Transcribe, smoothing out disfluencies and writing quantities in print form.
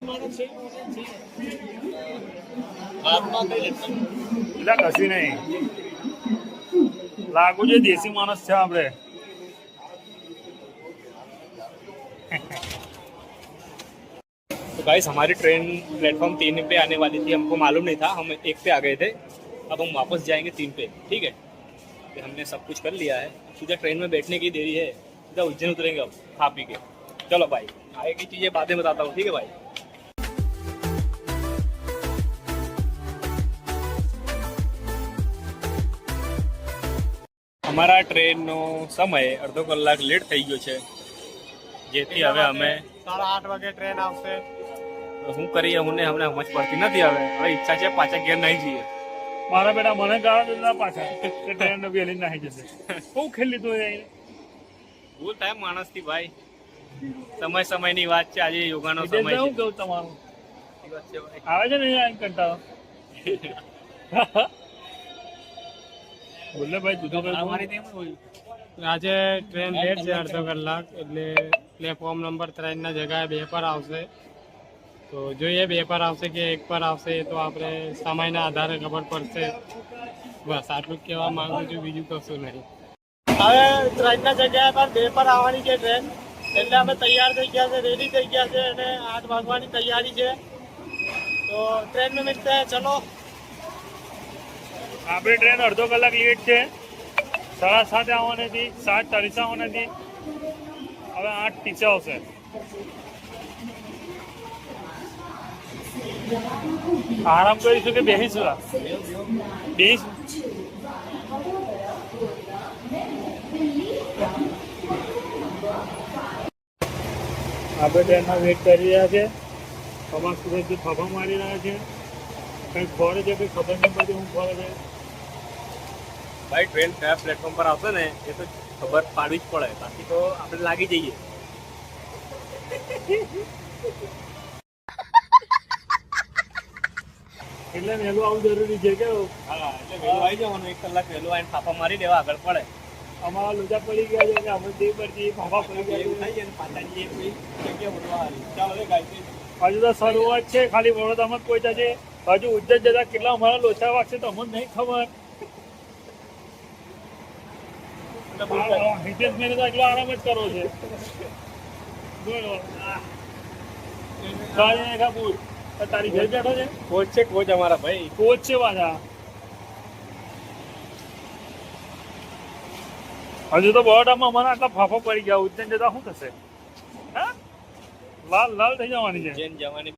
એટલે કશી નહીં લાગુ છે દેશી માણસ છે આપણે तो गाइस हमारी ट्रेन प्लेटफॉर्म 3 पे आने वाली थी, हमको मालूम नहीं था, हम 1 पे आ गए थे। अब हम वापस जाएंगे 3 पे, ठीक है। तो हमने सब कुछ कर लिया है, सीधा ट्रेन में बैठने की देरी है, सीधा उज्जैन उतरेंगे अब खा पी के। चलो भाई, आगे की चीज़ें बातें बताता हूँ, ठीक है भाई। અમારા ટ્રેનનો સમય અડધો કલાક લેટ થઈ ગયો છે, જેથી હવે અમે 8:30 વાગે ટ્રેન આવશે। શું કરીએ, અમને સમજ પડતી નથી। હવે ઈચ્છા છે પાછા ઘેર નહીં જઈએ। મારા બેટા મને ગાળો દેતા પાછા ટ્રેન વેલી નાહી જશે બહુ ખેલી તો ભૂલ થાય માણસથી ભાઈ, સમયની વાત છે। આજે યોગાનો સમય છે। હું કહું તમારું આવે છે ને અહીં કંટાળો બોલે ભાઈ તું આજે ટ્રેન લેટ છે અડધો કલાક, એટલે પ્લેટફોર્મ નંબર 3 ના જગ્યાએ 2 પર આવશે। તો જોઈએ 2 પર આવશે કે 1 પર આવશે, તો આપણે સમયના આધારે ખબર પડશે। બસ આટલું જ કહેવા માંગુ છું, બીજું કશું નહીં। હવે 3 ના જગ્યા પર 2 પર આવવાની છે ટ્રેન, એટલે અમે તૈયાર થઈ ગયા છે, રેડી થઈ ગયા છે અને 8 વાગવાની તૈયારી છે। તો ટ્રેન में मिलते हैं, चलो। આપણી ટ્રેન અડધો કલાક લેટ છે, 7:30 આવવાની હતી, 7:40 આવવાની હતી, હવે 8:30 આવશે। આરામ કરીશું કે બેસીશું? બેસીશું। આપણે ટ્રેનમાં વેઇટ કરી રહ્યા છે, ખભા સુરતથી ખભા મારી રહ્યા છે, કંઈ ખોરે છે કંઈ ખબર નહીં પડતી હું ખોરે છે। ભાઈ ટ્રેન કયા પ્લેટફોર્મ પર આવશે ને એ તો ખબર પાડવી જ પડે, બાકી તો આપણે લાગી જઈએ। એટલે વહેલું આવું જરૂરી છે કે હા, એટલે વહેલું આવી જવાનું, 1 કલાક વહેલું આવીને ફાફા મારી દેવા, આગળ પડે। અમારા લોચા પડી ગયા છે કે અમે તે પરથી ફાફા પડી ગયા છે। પાછા જઈએ કોઈ જગ્યા બોલવા હારી। ચાલો રે ગાડી, હજુ તો શરૂઆત છે, ખાલી વડોદરામાં જ પહોંચ્યા છે, હજુ ઉજ્જૈન જતા કેટલા અમારા લોચા વાગશે તો અમને નહીં ખબર। હિતેશ મેને તો એટલો આરામ જ કરવો છે। તારી ઘેર બેઠો છે, કોચ છે, કોચ અમારા ભાઈ, કોચ છે પાછા। હજુ તો બરોડામાં અમારા આટલા ફાફા પડી ગયા, ઉજ્જૈન જતા શું થશે? હા, લાલ લાલ થઈ જવાની છે। ઉજ્જૈન જવાની